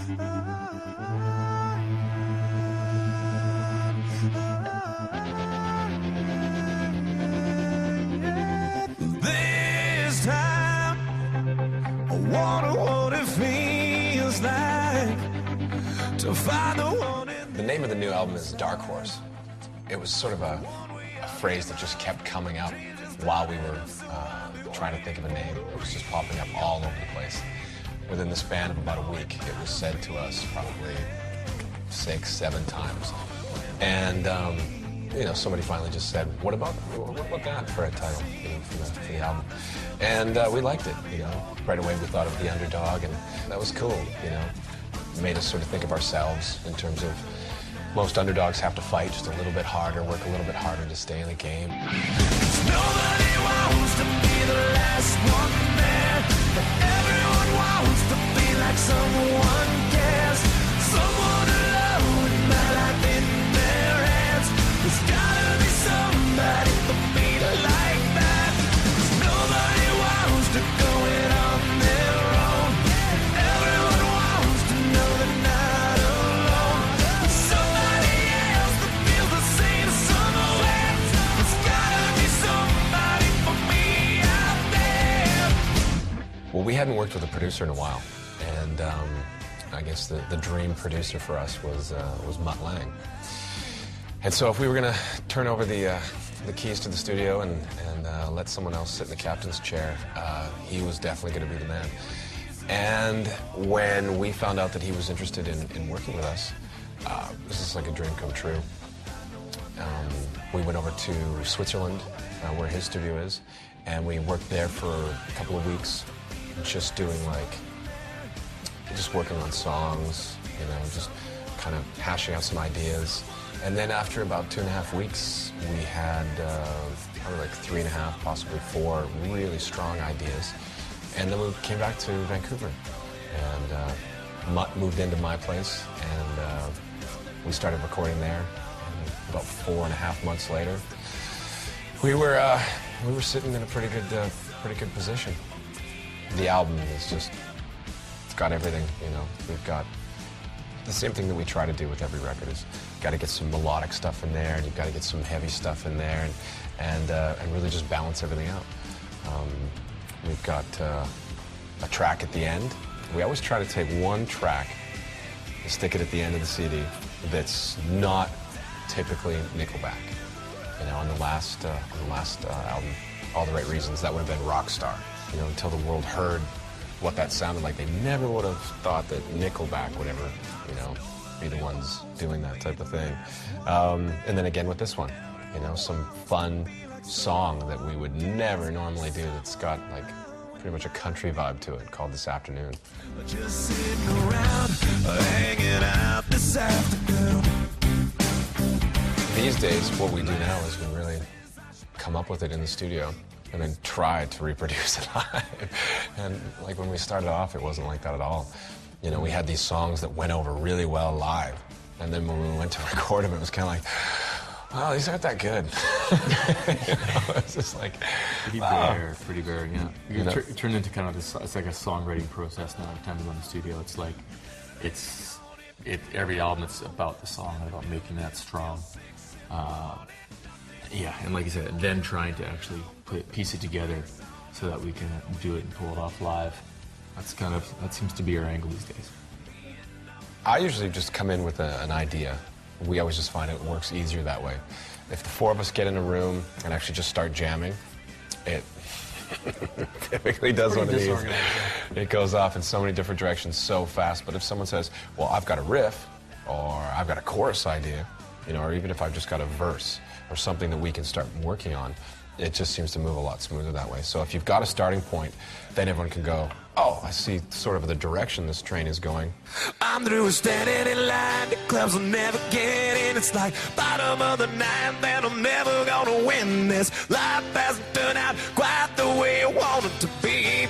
This time, I wonder what it feels like to find the one in The name of the new album is Dark Horse. It was sort of a phrase that just kept coming up while we were trying to think of a name. It was just popping up all over the place. Within the span of about a week, it was said to us probably 6, 7 times. And, you know, somebody finally just said, what about that for a title, you know, for the album? And we liked it, you know. Right away we thought of The Underdog, and that was cool, you know. It made us sort of think of ourselves in terms of most underdogs have to fight just a little bit harder, work a little bit harder to stay in the game. Nobody wants to be the last one there, but everyone wants to be like someone cares. Someone alone with my life in their hands. There's gotta be somebody for me to like that. 'Cause nobody wants to go it on their own. Everyone wants to know they're not alone. There's somebody else that feels the same somewhere. There's gotta be somebody for me out there. Well, we hadn't worked with a producer in a while, and I guess the dream producer for us was Mutt Lange. And so if we were going to turn over the keys to the studio and let someone else sit in the captain's chair, he was definitely going to be the man. And when we found out that he was interested in working with us, this is like a dream come true. We went over to Switzerland, where his studio is, and we worked there for a couple of weeks, just working on songs, you know, just kind of hashing out some ideas. And then after about 2.5 weeks, we had probably like 3.5, possibly 4 really strong ideas. And then we came back to Vancouver, and Mutt moved into my place, and we started recording there. And about 4.5 months later, we were sitting in a pretty good position. The album is just, it's got everything, you know. We've got the same thing that we try to do with every record is got to get some melodic stuff in there, and you've got to get some heavy stuff in there, and really just balance everything out. We've got a track at the end. We always try to take one track and stick it at the end of the CD that's not typically Nickelback. You know, on the last album, All the Right Reasons, that would have been Rockstar. You know, until the world heard what that sounded like, they never would have thought that Nickelback would ever, you know, be the ones doing that type of thing. And then again with this one, you know, some fun song that we would never normally do that's got like pretty much a country vibe to it, called This Afternoon. Just sitting around, hanging out this afternoon. These days, what we do now is we really come up with it in the studio and then try to reproduce it live. And like when we started off, it wasn't like that at all. You know, we had these songs that went over really well live, and then when we went to record them, it was kind of like, wow, these aren't that good. You know, it's just like, pretty bare, yeah. It turned into kind of this, it's like a songwriting process now. Every time we go in the studio, it's like, every album, it's about the song, about making that strong. Yeah, and like you said, then trying to actually piece it together so that we can do it and pull it off live. That seems to be our angle these days. I usually just come in with an idea. We always just find it works easier that way. If the 4 of us get in a room and actually just start jamming, it typically does what it needs. It goes off in so many different directions so fast. But if someone says, well, I've got a riff, or I've got a chorus idea, you know, or even if I've just got a verse or something that we can start working on, it just seems to move a lot smoother that way. So if you've got a starting point, then everyone can go, oh, I see sort of the direction this train is going. I'm through with standing in line, the clubs will never get in. It's like bottom of the ninth, and I'm never gonna win this. Life hasn't turned out quite the way I want it to be.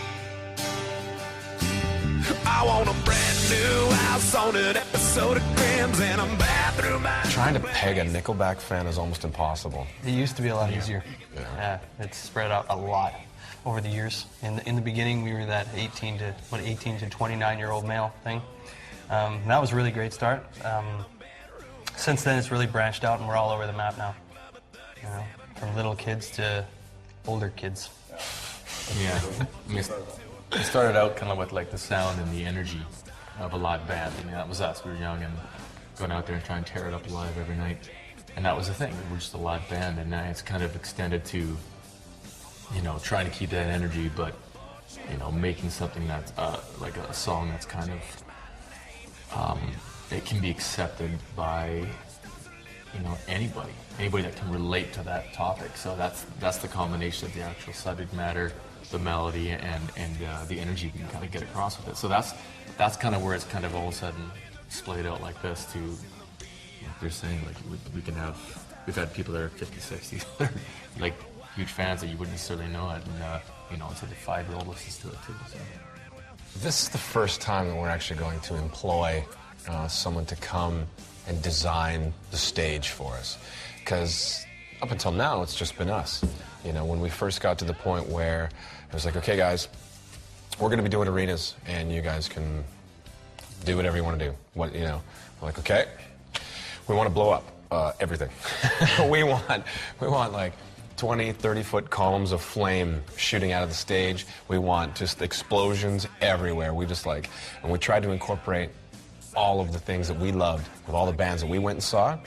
I want a brand new house on an episode of Crims, and I'm bathroom. Trying to peg a Nickelback fan is almost impossible. It used to be a lot easier. Yeah, it's spread out a lot over the years. In the beginning, we were that 18 to 29-year-old male thing. And that was a really great start. Since then, it's really branched out, and we're all over the map now. You know, from little kids to older kids. Yeah. I mean, it started out kind of with like the sound and the energy of a live band. I mean, that was us. We were young and going out there and trying to tear it up live every night. And that was the thing. We're just a live band, and now it's kind of extended to, you know, trying to keep that energy, but, you know, making something that's like a song that's kind of, it can be accepted by, you know, anybody that can relate to that topic. So that's the combination of the actual subject matter, the melody, and the energy you can kind of get across with it. So that's kind of where it's kind of all of a sudden splayed out like this to, like they're saying, like we've had people that are 50, 60, like huge fans that you wouldn't necessarily know it, and you know, until the 5-year-old listens to it too. So. This is the first time that we're actually going to employ someone to come and design the stage for us. Because up until now, it's just been us. You know, when we first got to the point where it was like, okay, guys, we're going to be doing arenas, and you guys can do whatever you want to do. What, you know, we're like, okay, we want to blow up everything. we want like 20, 30-foot columns of flame shooting out of the stage. We want just explosions everywhere. We just like, and we tried to incorporate all of the things that we loved with all the bands that we went and saw.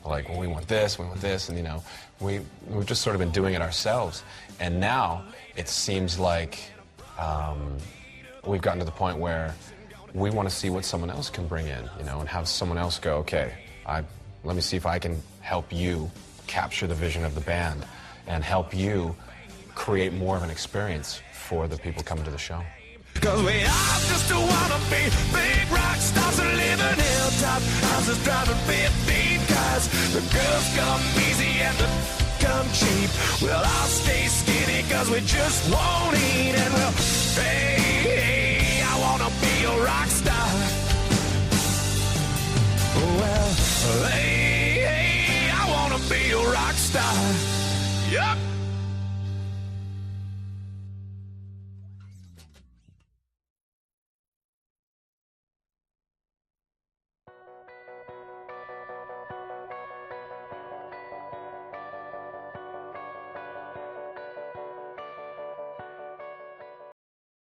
We're like, well, we want this, and you know, we've just sort of been doing it ourselves. And now it seems like we've gotten to the point where we want to see what someone else can bring in, you know, and have someone else go, okay, let me see if I can help you capture the vision of the band and help you create more of an experience for the people coming to the show. 'Cause we all just wanna be big rock stars and live in hilltop houses driving 15 cars. The girls come easy and the come cheap. We'll all stay skinny 'cause we just won't eat, and we'll